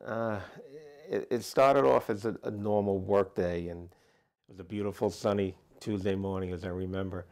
Uh, it started off as a normal work day, and it was a beautiful sunny Tuesday morning, as I remember.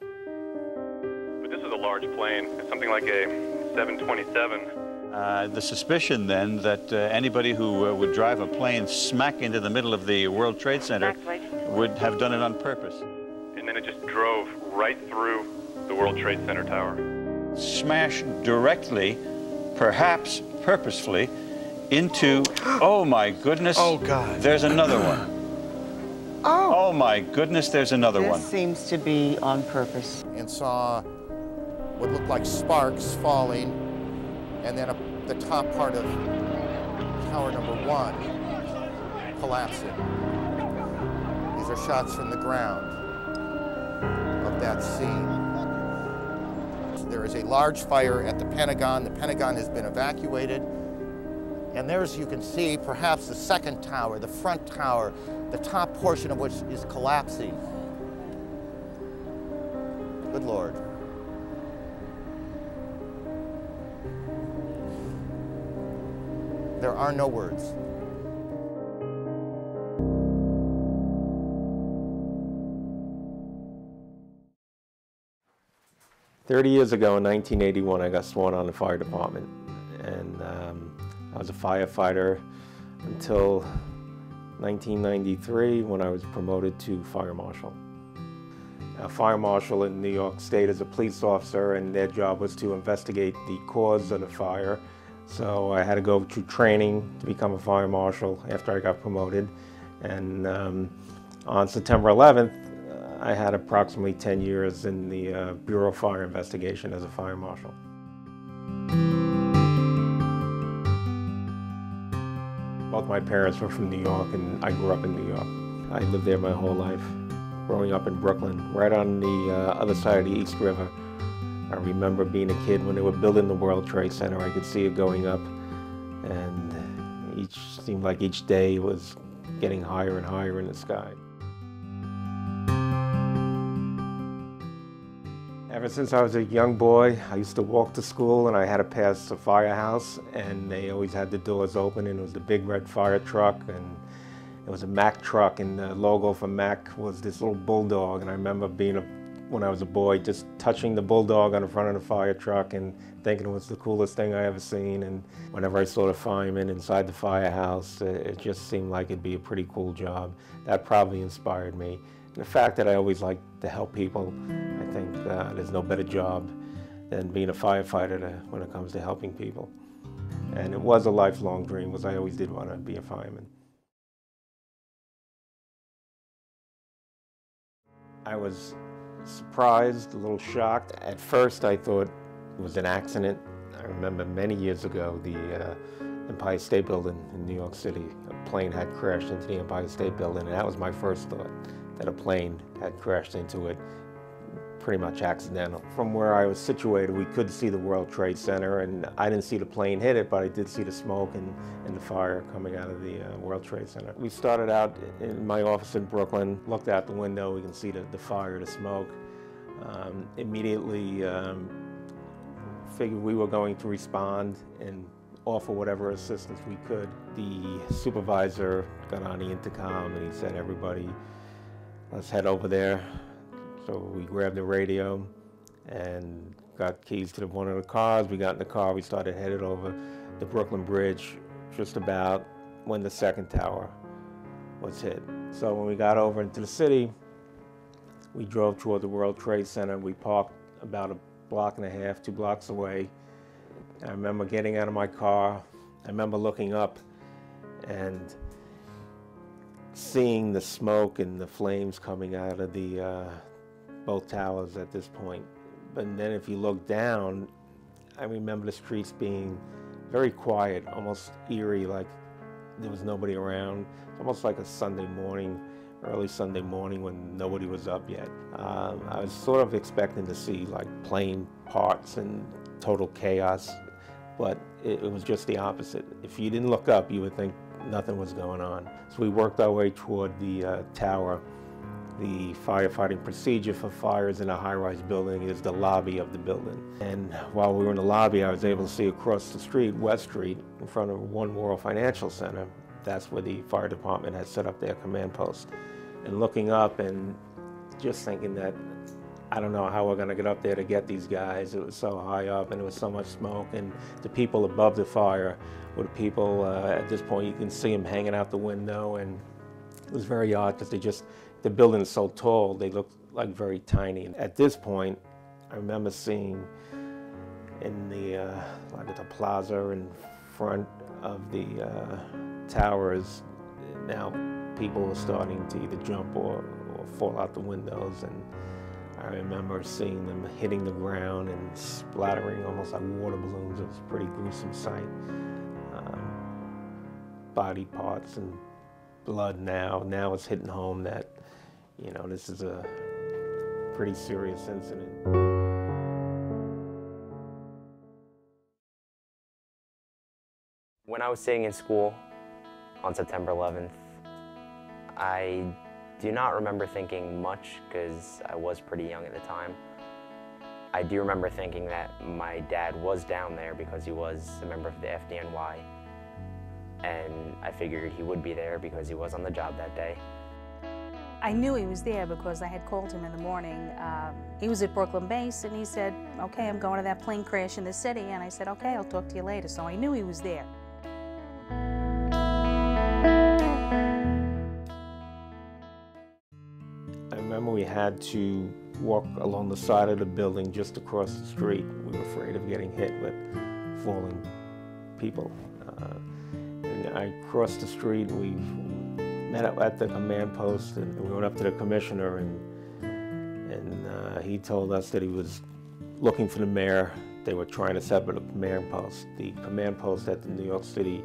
But this is a large plane. It's something like a 727. The suspicion then that anybody who would drive a plane smack into the middle of the World Trade Center would have done it on purpose. And then it just drove right through the World Trade Center tower. Smashed directly, perhaps purposefully, into, oh my goodness. Oh God. There's another one. Oh, Oh my goodness, there's another one. this seems to be on purpose. And saw what looked like sparks falling, and then the top part of tower number 1 collapsing. These are shots from the ground of that scene. There is a large fire at the Pentagon. The Pentagon has been evacuated. And there's, you can see, perhaps the second tower, the front tower, the top portion of which is collapsing. Good Lord. There are no words. "30 years ago, in 1981, I got sworn on the fire department, and I was a firefighter until 1993 when I was promoted to fire marshal. A fire marshal in New York State is a police officer, and their job was to investigate the cause of the fire. So I had to go through training to become a fire marshal after I got promoted. And on September 11th, I had approximately 10 years in the Bureau of Fire Investigation as a fire marshal. Both my parents were from New York, and I grew up in New York. I lived there my whole life, growing up in Brooklyn, right on the other side of the East River. I remember being a kid when they were building the World Trade Center. I could see it going up, and it seemed like each day was getting higher and higher in the sky. Ever since I was a young boy, I used to walk to school, and I had to pass a firehouse, and they always had the doors open, and it was the big red fire truck, and it was a Mack truck, and the logo for Mack was this little bulldog. And I remember when I was a boy, just touching the bulldog on the front of the fire truck and thinking it was the coolest thing I ever seen. And whenever I saw the firemen inside the firehouse, it just seemed like it'd be a pretty cool job. That probably inspired me. And the fact that I always like to help people, I think there's no better job than being a firefighter when it comes to helping people. And it was a lifelong dream, because I always did want to be a fireman. I was surprised, a little shocked. At first I thought it was an accident. I remember many years ago, the Empire State Building in New York City, a plane had crashed into the Empire State Building, and that was my first thought, that a plane had crashed into it, pretty much accidental. From where I was situated, we could see the World Trade Center, and I didn't see the plane hit it, but I did see the smoke and the fire coming out of the World Trade Center. We started out in my office in Brooklyn, looked out the window, we can see the fire, the smoke. Immediately figured we were going to respond and offer whatever assistance we could. The supervisor got on the intercom and he said, "Everybody, let's head over there." So we grabbed the radio and got keys to one of the cars. We got in the car, we started headed over the Brooklyn Bridge just about when the second tower was hit. So when we got over into the city, we drove toward the World Trade Center. We parked about a block and a half, 2 blocks away. I remember getting out of my car. I remember looking up and seeing the smoke and the flames coming out of the both towers at this point. But then if you look down, I remember the streets being very quiet, almost eerie, like there was nobody around. Almost like a Sunday morning, early Sunday morning when nobody was up yet. I was sort of expecting to see like plane parts and total chaos, but it was just the opposite. If you didn't look up, you would think nothing was going on. So we worked our way toward the tower, The firefighting procedure for fires in a high-rise building is the lobby of the building. And while we were in the lobby, I was able to see across the street, West Street, in front of One World Financial Center. That's where the fire department had set up their command post. And looking up and just thinking that, I don't know how we're gonna get up there to get these guys. It was so high up and there was so much smoke, and the people above the fire were the people, at this point you can see them hanging out the window, and it was very odd because the building is so tall, they look like very tiny. And at this point, I remember seeing in the, like at the plaza in front of the towers, now people were starting to either jump or fall out the windows. And I remember seeing them hitting the ground and splattering almost like water balloons. It was a pretty gruesome sight. Body parts and blood now. Now it's hitting home that, you know, this is a pretty serious incident. When I was sitting in school on September 11th, I do not remember thinking much because I was pretty young at the time. I do remember thinking that my dad was down there because he was a member of the FDNY, and I figured he would be there because he was on the job that day. I knew he was there because I had called him in the morning. He was at Brooklyn Base, and he said, okay, I'm going to that plane crash in the city. And I said, okay, I'll talk to you later. So I knew he was there. I remember we had to walk along the side of the building just across the street. We were afraid of getting hit with falling people. And I crossed the street, we met up at the command post, and we went up to the commissioner, and he told us that he was looking for the mayor. They were trying to set up a command post. The command post that the New York City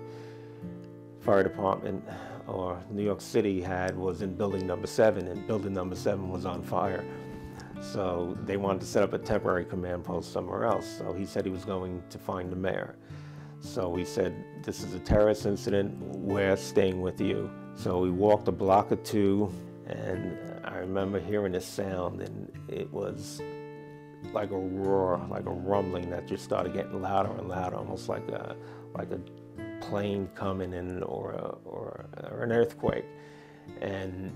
Fire Department or New York City had was in building number 7, and building number 7 was on fire. So they wanted to set up a temporary command post somewhere else. So he said he was going to find the mayor. So we said, this is a terrorist incident, we're staying with you. So we walked a block or two, and I remember hearing this sound, and it was like a roar, like a rumbling that just started getting louder and louder, almost like a plane coming in or an earthquake. And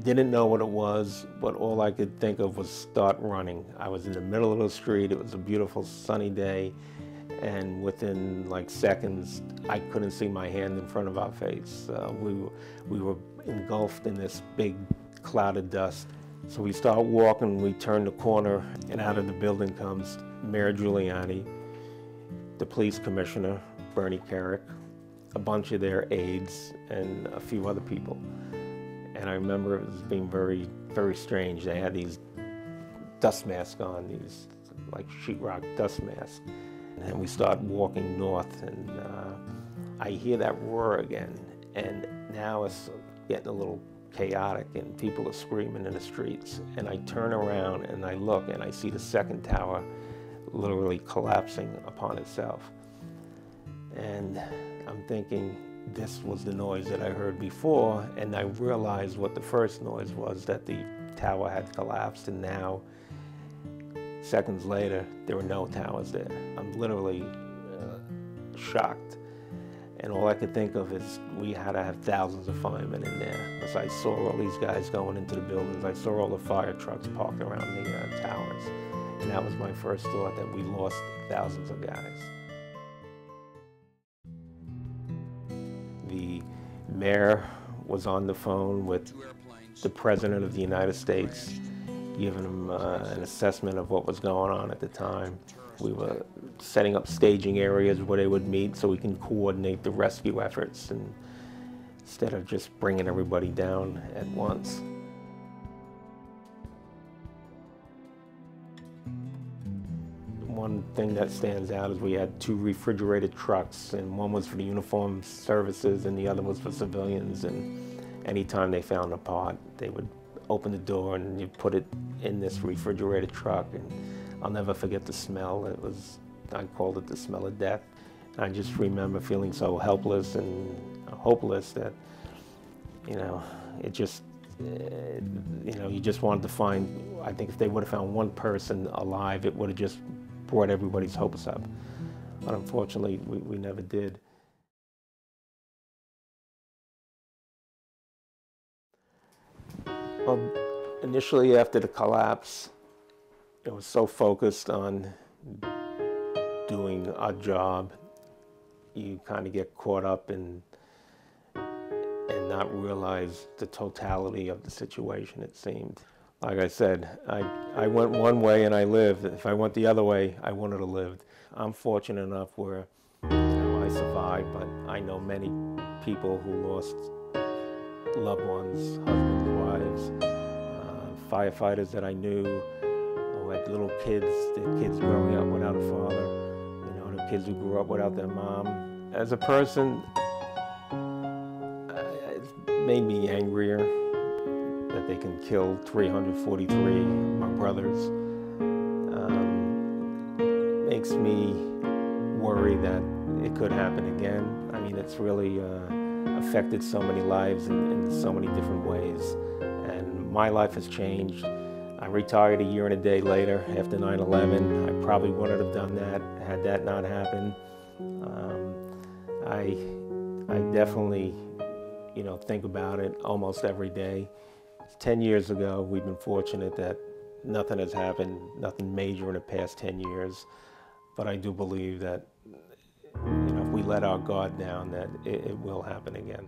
didn't know what it was, but all I could think of was start running. I was in the middle of the street, it was a beautiful sunny day, and within like seconds, I couldn't see my hand in front of our face. We were engulfed in this big cloud of dust. So we start walking, we turn the corner, and out of the building comes Mayor Giuliani, the police commissioner, Bernie Kerik, a bunch of their aides, and a few other people. And I remember it was being very, very strange. They had these dust masks on, these like sheetrock dust masks. And we start walking north, and I hear that roar again. And now it's getting a little chaotic, and people are screaming in the streets. And I turn around and I look, and I see the second tower literally collapsing upon itself. And I'm thinking, this was the noise that I heard before, and I realized what the first noise was, that the tower had collapsed, and now, seconds later, there were no towers there. I'm literally shocked. And all I could think of is we had to have thousands of firemen in there, because I saw all these guys going into the buildings. I saw all the fire trucks parked around the towers. And that was my first thought, that we lost thousands of guys. The mayor was on the phone with the President of the United States, giving him an assessment of what was going on at the time. We were setting up staging areas where they would meet so we can coordinate the rescue efforts, and instead of just bringing everybody down at once. One thing that stands out is we had 2 refrigerated trucks, and one was for the uniformed services and the other was for civilians. And anytime they found a part, they would open the door and you put it in this refrigerated truck. And I'll never forget the smell. I called it the smell of death. And I just remember feeling so helpless and hopeless that, you know, it just You know, you just wanted to find, I think if they would have found one person alive, it would have just brought everybody's hopes up. But unfortunately, we never did. Well, initially after the collapse, it was so focused on doing our job, you kind of get caught up in and not realize the totality of the situation, it seemed. Like I said, I went one way and I lived. If I went the other way, I wouldn't have lived. I'm fortunate enough where, you know, I survived, but I know many people who lost loved ones, husbands, wives, firefighters that I knew who had little kids, their kids growing up without a father, you know, the kids who grew up without their mom. As a person, it made me angrier that they can kill 343, my brothers. Makes me worry that it could happen again. I mean, it's really affected so many lives in so many different ways. And my life has changed. I retired a year and a day later after 9/11. I probably wouldn't have done that had that not happened. I definitely, you know, think about it almost every day. 10 years ago, we've been fortunate that nothing has happened, nothing major in the past 10 years. But I do believe that, you know, if we let our guard down, that it will happen again.